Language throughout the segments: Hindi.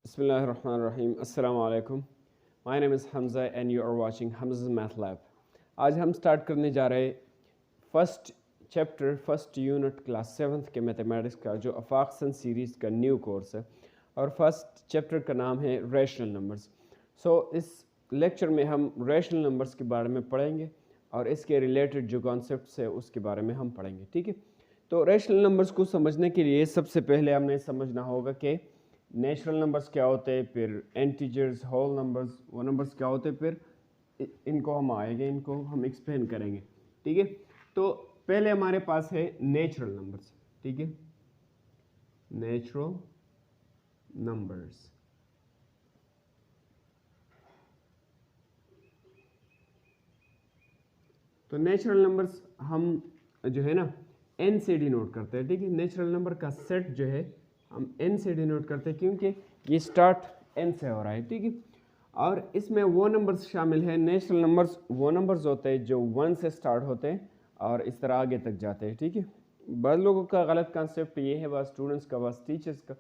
Bismillahirrahmanirrahim. Assalamu alaikum. My name is Hamza and you are watching Hamza's Math Lab. आज हम स्टार्ट करने जा रहे फर्स्ट यूनिट क्लास 7th के मैथमेटिक्स का जो अफाकसन सीरीज़ का न्यू कोर्स है और फर्स्ट चैप्टर का नाम है रैशनल नंबर्स। इस लेक्चर में हम रैशनल नंबर्स के बारे में पढ़ेंगे और इसके रिलेटेड जो कॉन्सेप्ट्स है उसके बारे में हम पढ़ेंगे। ठीक है, तो रैशनल नंबर्स को समझने के लिए सबसे पहले हमें समझना होगा कि नेचुरल नंबर्स क्या होते हैं, फिर इंटीजर्स, होल नंबर्स, वो नंबर्स क्या होते हैं, फिर इनको हम आएंगे, इनको हम एक्सप्लेन करेंगे। ठीक है, तो पहले हमारे पास है नेचुरल नंबर्स। ठीक है, नेचुरल नंबर्स। तो नेचुरल नंबर्स हम जो है ना n से डिनोट करते हैं। ठीक है, नेचुरल नंबर का सेट जो है हम n से डिनोट करते हैं क्योंकि ये स्टार्ट n से हो रहा है। ठीक है, और इसमें वो नंबर्स शामिल हैं, नेचुरल नंबर्स वो नंबर्स होते हैं जो 1 से स्टार्ट होते हैं और इस तरह आगे तक जाते हैं। ठीक है, बहुत लोगों का गलत कॉन्सेप्ट ये है, बस स्टूडेंट्स का, बस टीचर्स का,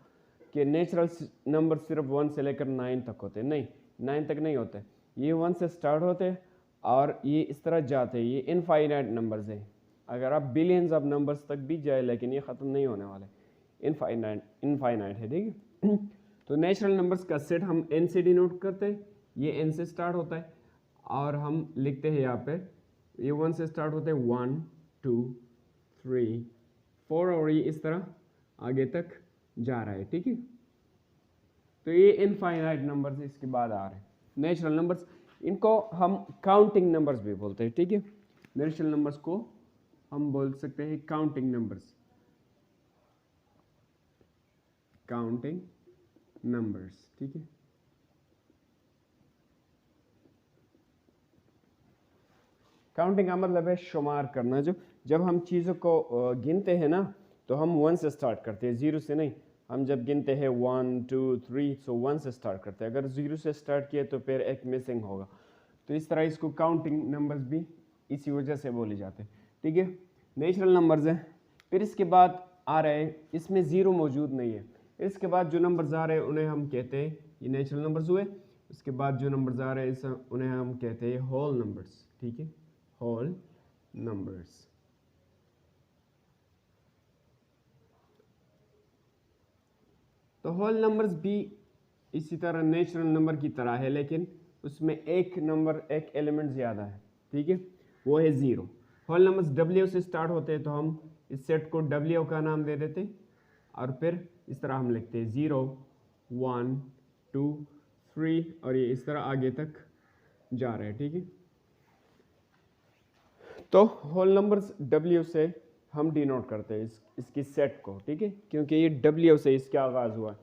कि नेचुरल नंबर सिर्फ 1 से लेकर 9 तक होते हैं। नहीं, 9 तक नहीं होते, ये 1 से स्टार्ट होते हैं और ये इस तरह जाते हैं। ये इनफाइनाइट नंबर्स हैं, अगर आप बिलियंस ऑफ नंबर्स तक भी जाए लेकिन ये ख़त्म नहीं होने वाले, इनफाइनाइट है। ठीक है, तो नेचुरल नंबर्स का सेट हम n से डिनोट करते हैं, ये n से स्टार्ट होता है और हम लिखते हैं यहाँ पे, ये 1 से स्टार्ट होते हैं, 1 2 3 4 और ये इस तरह आगे तक जा रहा है। ठीक है, तो ये इनफाइनाइट नंबर्स इसके बाद आ रहे हैं नेचुरल नंबर्स। इनको हम काउंटिंग नंबर्स भी बोलते हैं। ठीक है, नेचुरल नंबर्स को हम बोल सकते हैं काउंटिंग नंबर्स, काउंटिंग नंबर्स। ठीक है, काउंटिंग का मतलब है शुमार करना। जब हम चीज़ों को गिनते हैं ना तो हम 1 से स्टार्ट करते हैं, 0 से नहीं। हम जब गिनते हैं 1 2 3 तो 1 से स्टार्ट करते हैं। अगर 0 से स्टार्ट किए तो फिर एक मिसिंग होगा, तो इस तरह इसको काउंटिंग नंबर्स भी इसी वजह से बोले जाते हैं। ठीक है, नेचुरल नंबर्स हैं। फिर इसके बाद आ रहे हैं, इसमें 0 मौजूद नहीं है। इसके बाद जो नंबर्स आ रहे हैं उन्हें हम कहते हैं, ये नेचुरल नंबर्स हुए। उसके बाद जो नंबर्स आ रहे हैं उन्हें हम कहते हैं होल नंबर्स। ठीक है, होल नंबर्स। तो होल नंबर्स भी इसी तरह नेचुरल नंबर की तरह है, लेकिन उसमें एक नंबर, एक एलिमेंट ज़्यादा है। ठीक है, वो है 0। होल नंबर्स W से स्टार्ट होते हैं तो हम इस सेट को W का नाम दे देते हैं और फिर इस तरह हम लिखते हैं 0 1 2 3 और ये इस तरह आगे तक जा रहे हैं। ठीक है, तो होल नंबर्स W से हम डिनोट करते हैं इसकी सेट को। ठीक है, क्योंकि ये W से इसका आगाज़ हुआ है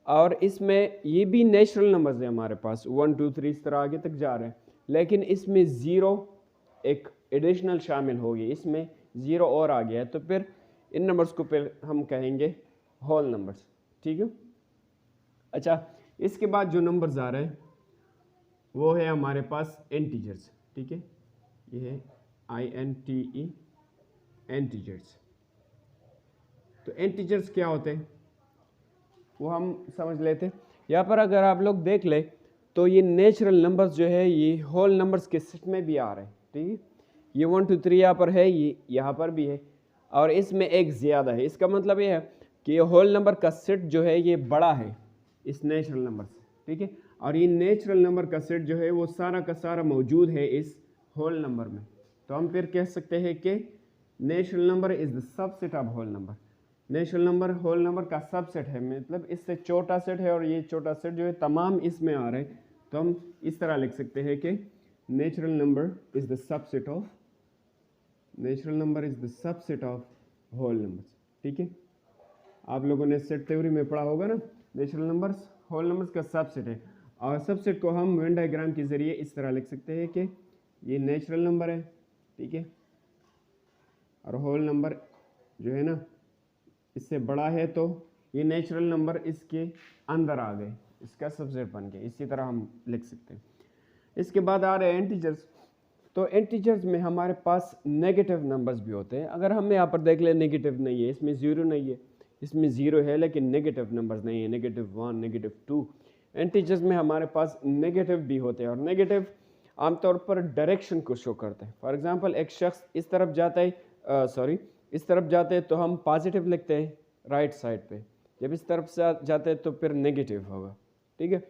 और इसमें ये भी नेचुरल नंबर्स है हमारे पास, 1 2 3 इस तरह आगे तक जा रहे हैं, लेकिन इसमें 0 एक एडिशनल शामिल होगी, इसमें 0 और आ गया है, तो फिर इन नंबर्स को फिर हम कहेंगे होल नंबर्स। ठीक है, अच्छा, इसके बाद जो नंबर्स आ रहे हैं वो है हमारे पास इंटीजर्स। ठीक है, ये है INTE, इंटीजर्स। तो इंटीजर्स क्या होते हैं वो हम समझ लेते हैं। यहाँ पर अगर आप लोग देख ले तो ये नेचुरल नंबर्स जो है ये होल नंबर्स के सेट में भी आ रहे हैं। ठीक है, ये 1 2 3 यहाँ पर है, ये यहाँ पर भी है और इसमें एक ज़्यादा है। इसका मतलब ये है कि ये होल नंबर का सेट जो है ये बड़ा है इस नेचुरल नंबर से। ठीक है, और ये नेचुरल नंबर का सेट जो है वो सारा का सारा मौजूद है इस होल नंबर में। तो हम फिर कह सकते हैं कि natural number is the subset of whole number. Natural number whole number का सबसेट है, मतलब इससे छोटा सेट है और ये छोटा सेट जो है तमाम इसमें आ रहे हैं। तो हम इस तरह लिख सकते हैं कि natural number is the subset of, natural number is the subset of whole numbers. ठीक है, आप लोगों ने सेट थ्योरी में पढ़ा होगा ना, नेचुरल नंबर्स होल नंबर्स का सबसेट है और सबसेट को हम वेन डायग्राम के ज़रिए इस तरह लिख सकते हैं कि ये नेचुरल नंबर है। ठीक है, और होल नंबर जो है ना इससे बड़ा है, तो ये नेचुरल नंबर इसके अंदर आ गए, इसका सबसेट बन गए। इसी तरह हम लिख सकते हैं। इसके बाद आ रहे हैं इंटीजर्स। तो इंटीजर्स में हमारे पास नेगेटिव नंबर्स भी होते हैं। अगर हम यहाँ पर देख लें, नेगेटिव नहीं है, इसमें 0 नहीं है, इसमें 0 है लेकिन नेगेटिव नंबर्स नहीं है, -1, -2। इंटीजर्स में हमारे पास नेगेटिव भी होते हैं और नेगेटिव आमतौर पर डायरेक्शन को शो करते हैं। फॉर एग्जांपल एक शख्स इस तरफ जाता है, इस तरफ जाते हैं तो हम पॉजिटिव लिखते हैं राइट साइड पे, जब इस तरफ से जाते हैं तो फिर नेगेटिव होगा, ठीक है।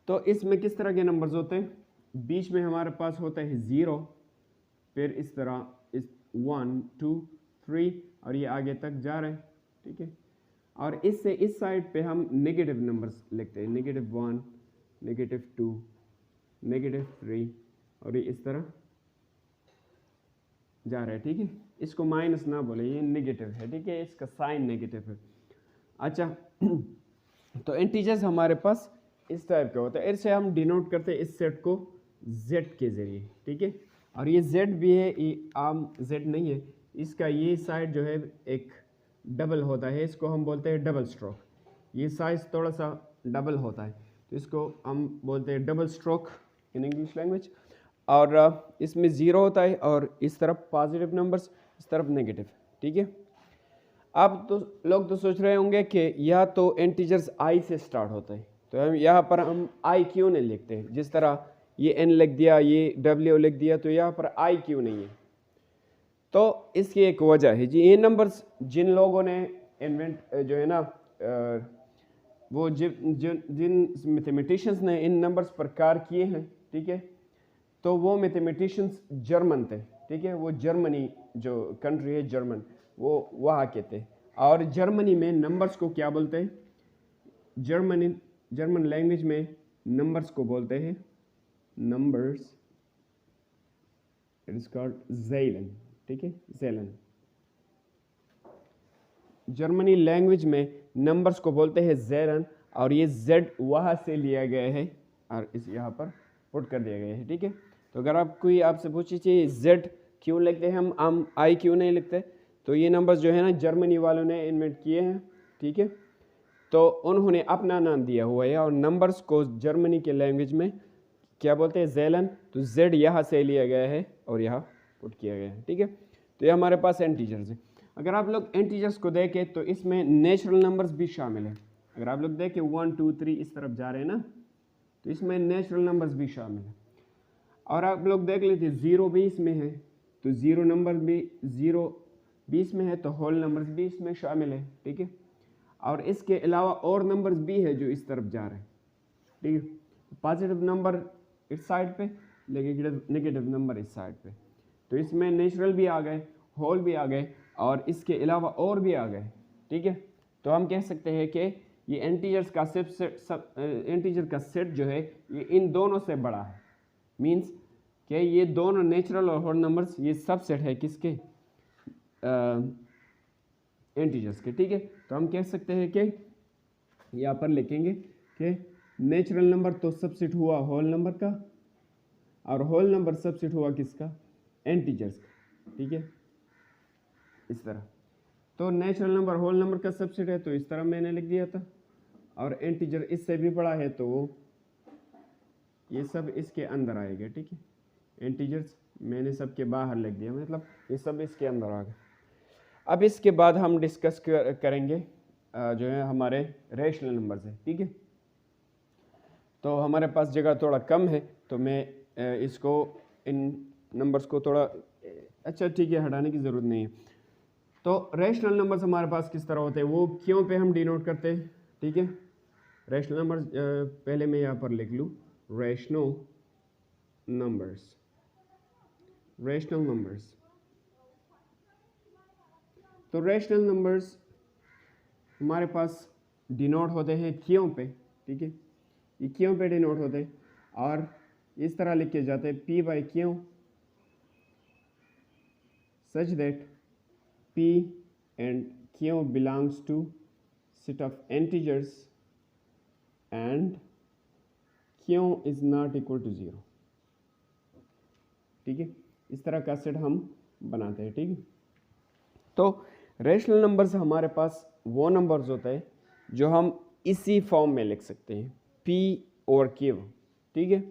तो इसमें किस तरह के नंबर्स होते हैं, बीच में हमारे पास होता है 0, फिर इस तरह इस 1, 2, 3 और ये आगे तक जा रहे हैं, ठीक है। और इससे इस साइड पे हम नेगेटिव नंबर्स लिखते हैं, -1, -2, -3 और ये इस तरह जा रहा है, ठीक है। इसको माइनस ना बोले, ये नेगेटिव है, ठीक है, इसका साइन नेगेटिव है। अच्छा तो इंटीजर्स हमारे पास इस टाइप का होता है, इससे हम डिनोट करते हैं इस सेट को z के ज़रिए, ठीक है। और ये z भी है, ये आम z नहीं है, इसका ये साइड जो है एक डबल होता है, इसको हम बोलते हैं डबल स्ट्रोक। ये साइज थोड़ा सा डबल होता है तो इसको हम बोलते हैं double stroke in English language. और इसमें 0 होता है और इस तरफ पॉजिटिव नंबर्स, इस तरफ नेगेटिव, ठीक है। अब तो लोग तो सोच रहे होंगे कि यह तो इंटीजर्स i से स्टार्ट होता है, तो हम यहाँ पर हम i क्यों नहीं लिखते हैं, जिस तरह ये n लिख दिया, ये w लिख दिया, तो यहाँ पर i क्यों नहीं है। तो इसकी एक वजह है जी, ये नंबर्स जिन लोगों ने इन्वेंट जो है ना वो जिन मैथमेटिशियंस ने इन नंबर्स पर कार्य किए हैं, ठीक है, तो वो मैथमेटिशियंस जर्मन थे, ठीक है। वो जर्मनी जो कंट्री है जर्मन, वो वहाँ के थे। और जर्मनी में नंबर्स को क्या बोलते हैं, जर्मन लैंग्वेज में नंबर्स को बोलते हैं नंबर्स, इट इज कॉल्ड ज़ेलन, ठीक है, ज़ेलन। जर्मनी लैंग्वेज में नंबर्स को बोलते हैं ज़ेलन और ये z वहाँ से लिया गया है और इस यहाँ पर पुट कर दिया गया है, ठीक है। तो अगर आप कोई आपसे पूछिए z क्यों लिखते हैं हम i क्यों नहीं लिखते, तो ये नंबर्स जो है ना जर्मनी वालों ने इन्वेंट किए हैं, ठीक है। तो उन्होंने अपना नाम दिया हुआ है और नंबर्स को जर्मनी के लैंग्वेज में क्या बोलते हैं, ज़ेलन। तो z यहाँ से लिया गया है और यहाँ पुट किया गया है, ठीक है। तो ये हमारे पास इंटीजर्स है। अगर आप लोग इंटीजर्स को देखें तो इसमें नेचुरल नंबर्स भी शामिल हैं। अगर आप लोग देखें 1, 2, 3 इस तरफ जा रहे हैं ना, तो इसमें नेचुरल नंबर्स भी शामिल हैं। और आप लोग देख लेते 0 भी इसमें है, तो 0 नंबर भी 0 भी इसमें है, तो होल नंबर्स भी इसमें शामिल है, ठीक है। और इसके अलावा और नंबर्स भी है जो इस तरफ जा रहे हैं, ठीक है। पॉजिटिव नंबर इस साइड पे, लेकिन नेगेटिव नंबर इस साइड पे, तो इसमें नेचुरल भी आ गए, होल भी आ गए और इसके अलावा और भी आ गए, ठीक है। तो हम कह सकते हैं कि ये इंटीजर्स का इंटीजर का सेट जो है ये इन दोनों से बड़ा है, मींस कि ये दोनों नेचुरल और होल नंबर्स ये सबसेट है किसके, इंटीजर्स के, ठीक है। तो हम कह सकते हैं कि यहाँ पर लिखेंगे कि नेचुरल नंबर तो सबसेट हुआ होल नंबर का और होल नंबर सबसेट हुआ किसका, इंटीजर्स का, ठीक है, इस तरह। तो नेचुरल नंबर होल नंबर का सबसेट है तो इस तरह मैंने लिख दिया था, और इंटीजर इससे भी बड़ा है तो ये सब इसके अंदर आएगा, ठीक है। इंटीजर्स मैंने सबके बाहर लिख दिया, मतलब ये सब इसके अंदर आ गए। अब इसके बाद हम डिस्कस करेंगे जो है हमारे रेशनल नंबर्स है, ठीक है। तो हमारे पास जगह थोड़ा कम है तो मैं इसको इन नंबर्स को थोड़ा अच्छा ठीक है हटाने की ज़रूरत नहीं है। तो रेशनल नंबर्स हमारे पास किस तरह होते हैं, वो क्यों पे हम डिनोट करते हैं, ठीक है। रेशनल नंबर्स पहले मैं यहाँ पर लिख लूँ, रेशनल नंबर्स, रेशनल नंबर्स। तो रेशनल नंबर्स हमारे पास डिनोट होते हैं क्यों पे, ठीक है, ये क्यों पे डिनोट होते हैं और इस तरह लिखे जाते हैं p बाई क्यों, such that p and q belongs to set of integers and q is not equal to 0, ठीक है। इस तरह का सेट हम बनाते हैं, ठीक है। तो रेशनल नंबर्स हमारे पास वो नंबर्स होते हैं जो हम इसी फॉर्म में लिख सकते हैं, p और q, ठीक है।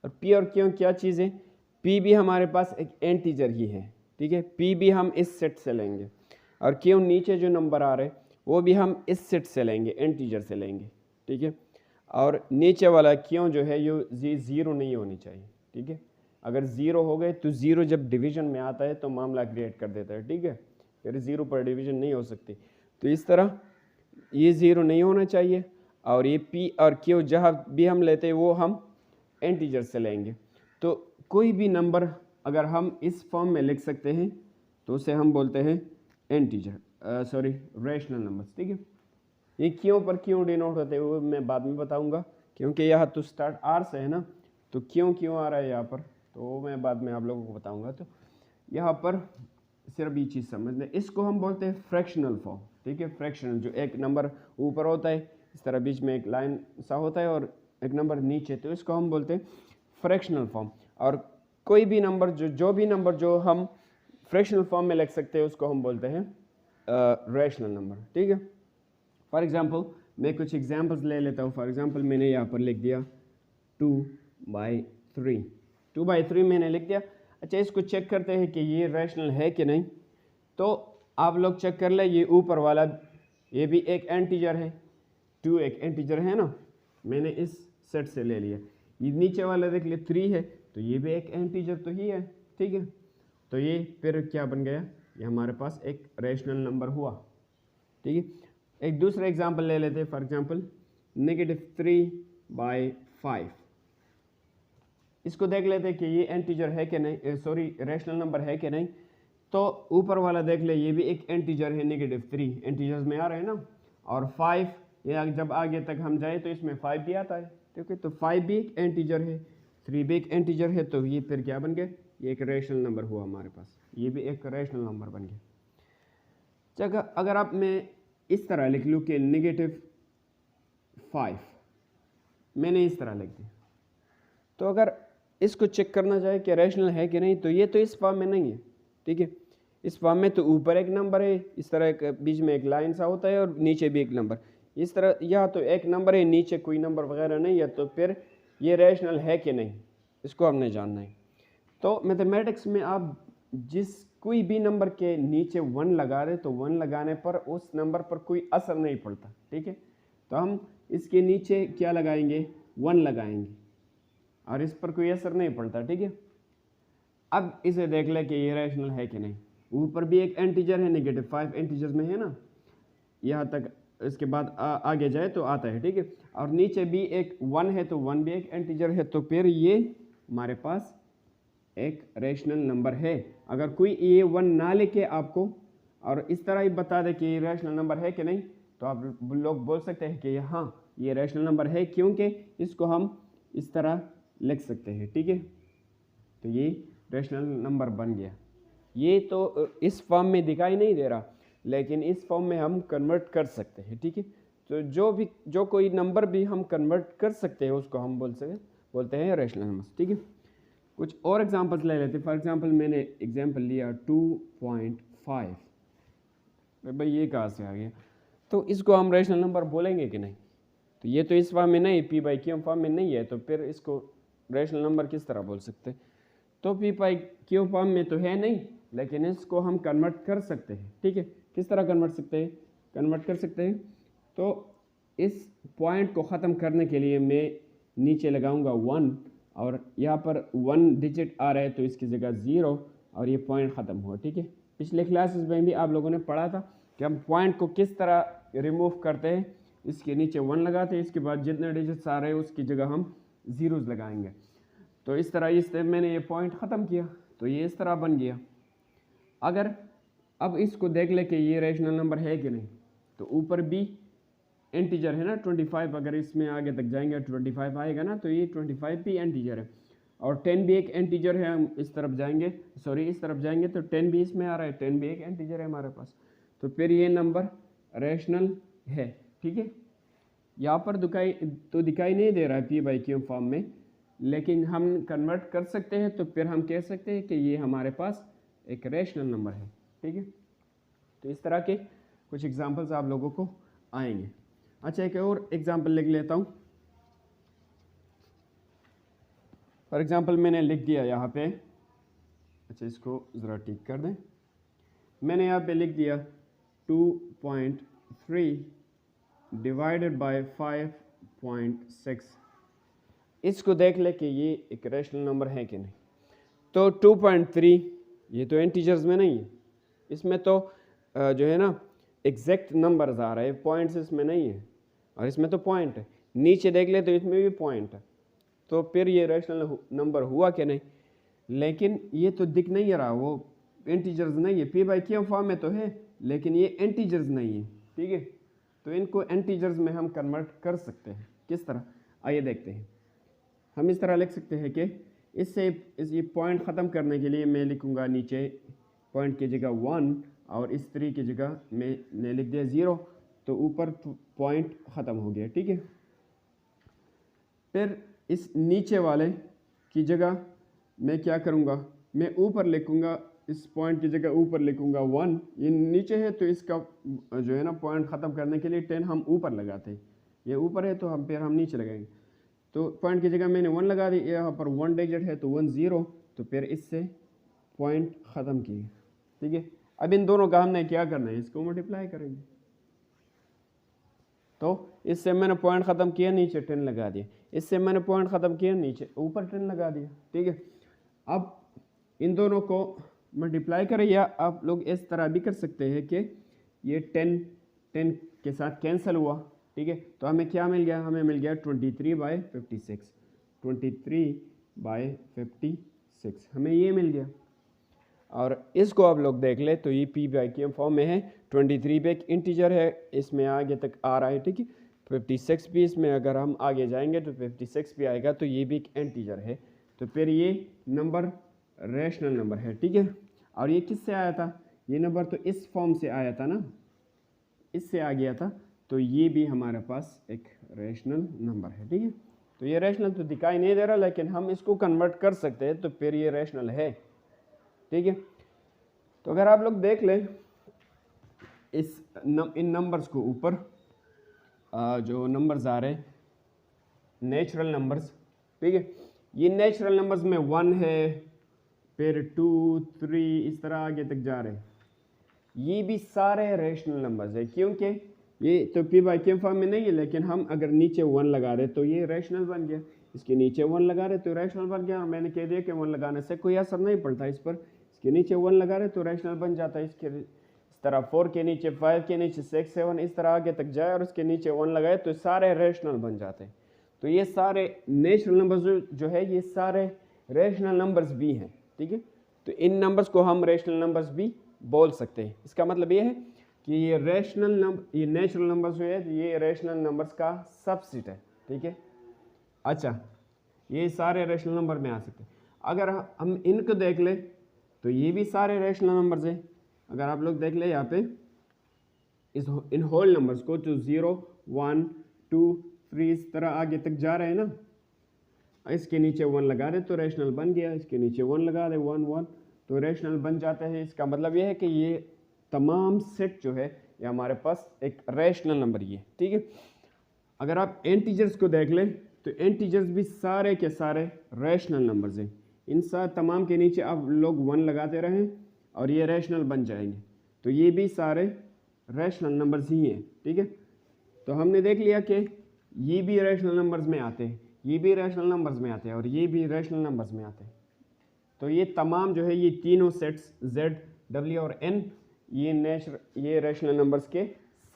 और p और q क्या चीज़ है, p भी हमारे पास एक इंटीजर ही है, ठीक है। p भी हम इस सेट से लेंगे, और क्यों नीचे जो नंबर आ रहे हैं वो भी हम इस सेट से लेंगे, इंटीजर से लेंगे, ठीक है। और नीचे वाला क्यों जो है ये ज़ीरो नहीं होनी चाहिए, ठीक है। अगर ज़ीरो हो गए तो ज़ीरो जब डिवीज़न में आता है तो मामला क्रिएट कर देता है, ठीक है। फिर ज़ीरो पर डिवीज़न नहीं हो सकती, तो इस तरह ये ज़ीरो नहीं होना चाहिए। और ये पी और क्यू जहाँ भी हम लेते हैं वो हम इंटीजर से लेंगे। तो कोई भी नंबर अगर हम इस फॉर्म में लिख सकते हैं तो उसे हम बोलते हैं इंटीजर, सॉरी रेशनल नंबर्स, ठीक है। ये क्यों पर क्यों डिनोट होते हैं वो मैं बाद में बताऊंगा, क्योंकि यहाँ तो स्टार्ट आर से है ना, तो क्यों आ रहा है यहाँ पर, तो वो मैं बाद में आप लोगों को बताऊंगा। तो यहाँ पर सिर्फ ये चीज़ समझ लें, इसको हम बोलते हैं फ्रैक्शनल फॉर्म, ठीक है। फ्रैक्शनल जो एक नंबर ऊपर होता है, इस तरह बीच में एक लाइन सा होता है और एक नंबर नीचे, तो इसको हम बोलते हैं फ्रैक्शनल फॉर्म। और कोई भी नंबर जो भी नंबर जो हम फ्रैक्शनल फॉर्म में लिख सकते हैं उसको हम बोलते हैं रैशनल नंबर, ठीक है। फॉर एग्जांपल मैं कुछ एग्जांपल्स ले लेता हूँ। फॉर एग्जांपल मैंने यहाँ पर लिख दिया 2/3, 2/3 मैंने लिख दिया। अच्छा, इसको चेक करते हैं कि ये रैशनल है कि नहीं। तो आप लोग चेक कर ले, ये ऊपर वाला ये भी एक इंटीजर है, 2 एक इंटीजर है ना, मैंने इस सेट से ले लिया। ये नीचे वाला देख लिया 3 है, तो ये भी एक इंटीजर तो ही है, ठीक है। तो ये फिर क्या बन गया, ये हमारे पास एक रैशनल नंबर हुआ, ठीक है। एक दूसरा एग्जांपल ले लेते हैं। फॉर एग्जांपल -3/5, इसको देख लेते हैं कि ये इंटीजर है कि नहीं, सॉरी रैशनल नंबर है कि नहीं। तो ऊपर वाला देख ले, ये भी एक इंटीजर है, -3 इंटीजर्स में आ रहे हैं ना, और 5 ये जब आगे तक हम जाए तो इसमें 5 भी आता है, ठीक है। तो 5 भी एक इंटीजर है, 3 भी एक इंटीजर है, तो ये फिर क्या बन गया, ये एक रैशनल नंबर हुआ हमारे पास, ये भी एक रैशनल नंबर बन गया। जगह अगर आप मैं इस तरह लिख लूँ कि -5, मैंने इस तरह लिख दिया, तो अगर इसको चेक करना चाहे कि रैशनल है कि नहीं, तो ये तो इस फॉर्म में नहीं है, ठीक है। इस फॉर्म में तो ऊपर एक नंबर है, इस तरह एक बीच में एक लाइन सा होता है और नीचे भी एक नंबर, इस तरह या तो एक नंबर है, नीचे कोई नंबर वगैरह नहीं है, तो फिर ये रैशनल है कि नहीं, इसको हमने जानना है। तो मैथमेटिक्स में आप जिस कोई भी नंबर के नीचे 1 लगा रहे तो 1 लगाने पर उस नंबर पर कोई असर नहीं पड़ता, ठीक है। तो हम इसके नीचे क्या लगाएंगे, 1 लगाएंगे और इस पर कोई असर नहीं पड़ता, ठीक है। अब इसे देख ले कि ये रैशनल है कि नहीं। ऊपर भी एक इंटीजर है, -5 इंटीजर्स में है ना, यहाँ तक इसके बाद आगे जाए तो आता है, ठीक है। और नीचे भी एक 1 है, तो 1 भी एक इंटीजर है, तो फिर ये हमारे पास एक रैशनल नंबर है। अगर कोई ये 1 ना लेके आपको और इस तरह ही बता दे कि ये रैशनल नंबर है कि नहीं, तो आप लोग बोल सकते हैं कि हाँ ये रैशनल नंबर है, क्योंकि इसको हम इस तरह लिख सकते हैं, ठीक है। तो ये रैशनल नंबर बन गया। ये तो इस फॉर्म में दिखाई नहीं दे रहा, लेकिन इस फॉर्म में हम कन्वर्ट कर सकते हैं, ठीक है। तो जो कोई नंबर भी हम कन्वर्ट कर सकते हैं उसको हम बोलते हैं रैशनल नंबर, ठीक है। कुछ और एग्जांपल्स ले लेते हैं। फॉर एग्जांपल मैंने एग्जांपल लिया 2.5, भाई ये कहाँ से आ गया, तो इसको हम रैशनल नंबर बोलेंगे कि नहीं। तो ये तो इस फॉर्म में नहीं, P/Q फॉर्म में नहीं है, तो फिर इसको रैशनल नंबर किस तरह बोल सकते हैं। तो P/Q फॉर्म में तो है नहीं, लेकिन इसको हम कन्वर्ट कर सकते हैं, ठीक है। किस तरह कन्वर्ट कर सकते हैं। तो इस पॉइंट को ख़त्म करने के लिए मैं नीचे लगाऊंगा 1, और यहाँ पर 1 डिजिट आ रहा है तो इसकी जगह 0, और ये पॉइंट ख़त्म हुआ, ठीक है। पिछले क्लासेस में भी आप लोगों ने पढ़ा था कि हम पॉइंट को किस तरह रिमूव करते हैं। इसके नीचे 1 लगाते हैं, इसके बाद जितने डिजिट्स आ रहे हैं उसकी जगह हम ज़ीरोज़ लगाएंगे। तो इस तरह मैंने ये पॉइंट ख़त्म किया, तो ये इस तरह बन गया। अगर अब इसको देख ले कि ये रैशनल नंबर है कि नहीं, तो ऊपर भी इंटीजर है ना 25, अगर इसमें आगे तक जाएंगे 25 आएगा ना, तो ये 25 भी इंटीजर है, और 10 भी एक इंटीजर है। हम इस तरफ जाएंगे, इस तरफ जाएंगे तो 10 भी इसमें आ रहा है, 10 भी एक इंटीजर है हमारे पास, तो फिर ये नंबर रैशनल है, ठीक है। यहाँ पर दिखाई नहीं दे रहा है P/Q फॉर्म में, लेकिन हम कन्वर्ट कर सकते हैं, तो फिर हम कह सकते हैं कि ये हमारे पास एक रैशनल नंबर है, ठीक है। तो इस तरह के कुछ एग्जांपल्स आप लोगों को आएंगे। अच्छा, एक और एग्जांपल लिख लेता हूँ। फॉर एग्जांपल मैंने लिख दिया यहाँ पे, अच्छा इसको ज़रा ठीक कर दें, मैंने यहाँ पे लिख दिया 2.3 डिवाइडेड बाय 5.6। इसको देख ले कि ये एक रैशनल नंबर है कि नहीं। तो 2.3 ये तो इंटीजर्स में नहीं है, इसमें तो जो है ना एग्जैक्ट नंबर्स आ रहे हैं, पॉइंट्स इसमें नहीं है, और इसमें तो पॉइंट है। नीचे देख ले तो इसमें भी पॉइंट है, तो फिर ये रैशनल नंबर हुआ कि नहीं। लेकिन ये तो दिख नहीं रहा, वो इंटीजर्स नहीं है, पी बाई क्यू फॉर्म में तो है लेकिन ये इंटीजर्स नहीं है, ठीक है। तो इनको इंटीजर्स में हम कन्वर्ट कर सकते हैं। किस तरह, आइए देखते हैं। हम इस तरह लिख सकते हैं कि इससे ये पॉइंट ख़त्म करने के लिए मैं लिखूँगा नीचे पॉइंट की जगह 1 और इस 3 की जगह मैंने लिख दिया 0, तो ऊपर पॉइंट ख़त्म हो गया, ठीक है। फिर इस नीचे वाले की जगह मैं क्या करूँगा, मैं ऊपर लिखूँगा, इस पॉइंट की जगह ऊपर लिखूँगा 1। ये नीचे है तो इसका जो है ना पॉइंट ख़त्म करने के लिए 10 हम ऊपर लगाते हैं, ये ऊपर है तो हम नीचे लगाएंगे। तो पॉइंट की जगह मैंने 1 लगा दी, यहाँ पर 1 डिजिट है तो 1 0, तो फिर इससे पॉइंट ख़त्म किए, ठीक है। अब इन दोनों का हमने क्या करना है, इसको मल्टीप्लाई करेंगे। तो इससे मैंने पॉइंट ख़त्म किया, नीचे 10 लगा दिया, इससे मैंने पॉइंट ख़त्म किया, नीचे ऊपर 10 लगा दिया, ठीक है। अब इन दोनों को मल्टीप्लाई करें, या आप लोग इस तरह भी कर सकते हैं कि ये 10 के साथ कैंसिल हुआ, ठीक है। तो हमें क्या मिल गया, हमें मिल गया 23/56, 23/56 हमें ये मिल गया। और इसको आप लोग देख ले तो ये पी बाई क्यू फॉर्म में है, 23 भी एक इंटीजर है, इसमें आगे तक आ रहा है, ठीक है। 56 भी इसमें अगर हम आगे जाएंगे तो 56 भी आएगा, तो ये भी एक इंटीजर है, तो फिर ये नंबर रैशनल नंबर है, ठीक है। और ये किससे आया था, ये नंबर तो इस फॉर्म से आया था ना, इससे आ गया था, तो ये भी हमारे पास एक रैशनल नंबर है, ठीक है। तो ये रैशनल तो दिखाई नहीं दे रहा, लेकिन हम इसको कन्वर्ट कर सकते हैं, तो फिर ये रैशनल है, ठीक है। तो अगर आप लोग देख लें इन नंबर्स को ऊपर जो नंबर्स आ रहे हैं नेचुरल नंबर्स, ठीक है, ये नेचुरल नंबर्स में 1 है, फिर 2 3 इस तरह आगे तक जा रहे हैं, ये भी सारे रैशनल नंबर्स है, क्योंकि ये तो पी बाई क्यू फॉर्म में नहीं है, लेकिन हम अगर नीचे 1 लगा रहे तो ये रैशनल बन गया, इसके नीचे 1 लगा रहे तो रैशनल बन गया। और मैंने कह दिया कि 1 लगाने से कोई असर नहीं पड़ता इस पर, इसके नीचे 1 लगा रहे तो रैशनल बन जाता है। इसके इस तरह 4 के नीचे 5 के नीचे 6 7 इस तरह आगे तक जाए और उसके नीचे 1 लगाए तो सारे रैशनल बन जाते हैं। तो ये सारे नेचुरल नंबर्स जो है ये सारे रैशनल नंबर्स भी हैं, ठीक है। तो इन नंबर्स को हम रैशनल नंबर्स भी बोल सकते हैं। इसका मतलब ये है कि ये रैशनल नंबर, ये नेचुरल नंबर्स जो है ये रैशनल नंबर्स का सबसेट है, ठीक है। अच्छा, ये सारे रैशनल नंबर में आ सकते हैं। अगर हम इनको देख ले तो ये भी सारे रैशनल नंबर्स हैं। अगर आप लोग देख ले यहाँ पे इन होल नंबर्स को, तो 0 1 2 3 इस तरह आगे तक जा रहे हैं ना, इसके नीचे 1 लगा दे तो रैशनल बन गया, इसके नीचे 1 लगा दे 1 1 तो रैशनल बन जाते हैं। इसका मतलब ये है कि ये तमाम सेट जो है ये हमारे पास एक रैशनल नंबर ही है, ठीक है। अगर आप इंटीजर्स को देख लें तो इंटीजर्स भी सारे के सारे रैशनल नंबर्स हैं। इन तमाम के नीचे आप लोग 1 लगाते रहें और ये रैशनल बन जाएंगे, तो ये भी सारे रैशनल नंबर्स ही हैं, ठीक है। तो हमने देख लिया कि ये भी रैशनल नंबर्स में आते हैं, ये भी रैशनल नंबर्स में आते हैं और ये भी रैशनल नंबर्स में आते हैं। तो ये तमाम जो है ये तीनों सेट्स Z, W और N ये रैशनल नंबर्स के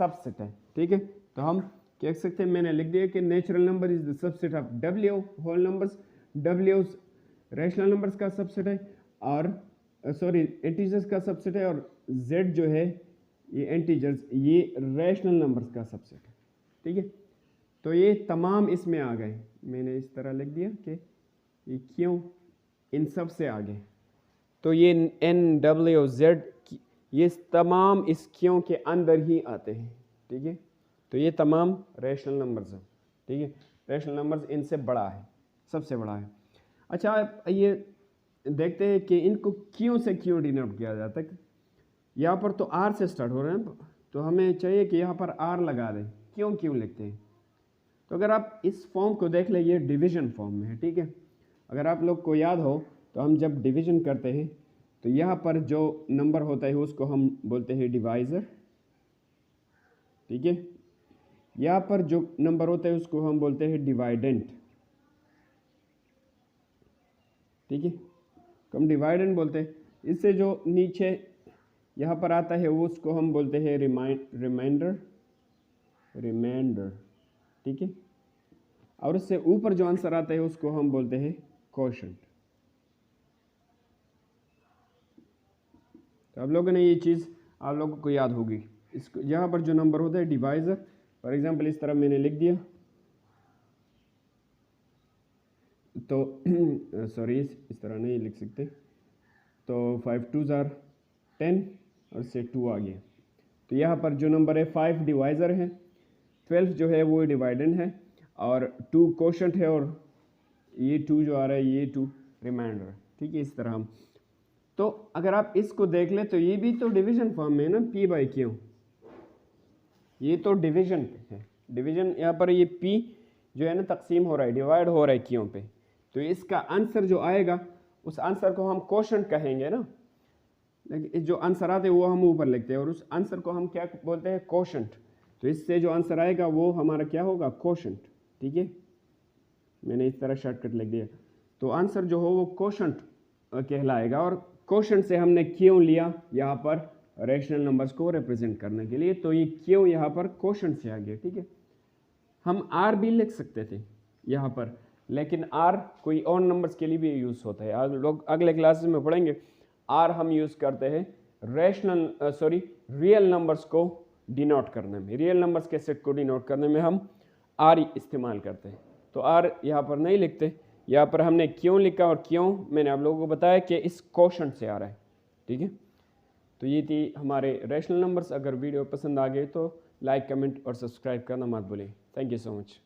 सबसेट है, ठीक है। तो हम कह सकते हैं, मैंने लिख दिया कि natural number is the subset of W whole numbers, W rational numbers का सबसेट है और इंटीजर्स का सबसेट है, और Z जो है ये इंटीजर्स ये रैशनल नंबर्स का सबसेट है, ठीक है। तो ये तमाम इसमें आ गए, मैंने इस तरह लिख दिया कि ये क्यों इन सब से आगे, तो ये N W Z ये तमाम इस क्यों के अंदर ही आते हैं, ठीक है। तो ये तमाम रैशनल नंबर्स हैं, ठीक है। रैशनल नंबर्स इनसे बड़ा है, सबसे बड़ा है। अच्छा, ये देखते हैं कि इनको क्यों से क्यों डिनोट किया जाता है। यहाँ पर तो R से स्टार्ट हो रहे हैं, तो हमें चाहिए कि यहाँ पर R लगा दें। क्यों लिखते हैं, तो अगर आप इस फॉर्म को देख लें ये डिवीजन फॉर्म में है, ठीक है। अगर आप लोग को याद हो तो हम जब डिवीजन करते हैं तो यहाँ पर जो नंबर होता है उसको हम बोलते हैं डिवाइज़र, ठीक है। यहाँ पर जो नंबर होता है उसको हम बोलते हैं डिवाइडेंट, ठीक है, हम डिवाइडेंट बोलते हैं। इससे जो नीचे यहाँ पर आता है वो उसको हम बोलते हैं रिमाइंडर, ठीक है। और उससे ऊपर जो आंसर आता है उसको हम बोलते हैं कोशेंट। तो आप लोगों ने ये चीज़ आप लोगों को याद होगी। इसको यहाँ पर जो नंबर होता है डिवाइज़र, फॉर एग्जांपल इस तरह मैंने लिख दिया, तो सॉरी इस तरह नहीं लिख सकते, तो 5 2 ज़ार 10 और से 2 आ गया। तो यहाँ पर जो नंबर है 5 डिवाइज़र है, 12 जो है वो डिवाइडेंड है, और 2 कोशेंट है, और ये 2 जो आ रहा है ये 2 रिमाइंडर, ठीक है। इस तरह हम, तो अगर आप इसको देख ले तो ये भी तो डिवीजन फॉर्म में है ना, P बाई Q, ये तो डिवीजन पे है। डिवीजन यहाँ पर ये P जो है ना तकसीम हो रहा है, डिवाइड हो रहा है Q पे, तो इसका आंसर जो आएगा उस आंसर को हम कोशेंट कहेंगे ना। लेकिन जो आंसर आते हैं वो हम ऊपर लिखते हैं, और उस आंसर को हम क्या बोलते हैं, कोशेंट। तो इससे जो आंसर आएगा वो हमारा क्या होगा, कोशेंट, ठीक है। मैंने इस तरह शॉर्टकट लिख दिया, तो आंसर जो हो वो कोशेंट कहलाएगा। और कोशेंट से हमने क्यों लिया यहाँ पर रैशनल नंबर्स को रिप्रेजेंट करने के लिए, तो ये क्यों यहाँ पर कोशेंट से आ गया, ठीक है। हम आर भी लिख सकते थे यहाँ पर, लेकिन आर कोई और नंबर्स के लिए भी यूज़ होता है। आज लोग अगले क्लासेस में पढ़ेंगे, आर हम यूज़ करते हैं रियल नंबर्स को डिनोट करने में, रियल नंबर्स के सेट को डिनोट करने में हम आर इस्तेमाल करते हैं। तो आर यहाँ पर नहीं लिखते, यहाँ पर हमने क्यों लिखा, और क्यों मैंने आप लोगों को बताया कि इस कोशेंट से आ रहा है, ठीक है। तो ये थी हमारे रैशनल नंबर्स। अगर वीडियो पसंद आ गए तो लाइक, कमेंट और सब्सक्राइब करना मत भूलिए। Thank you so much.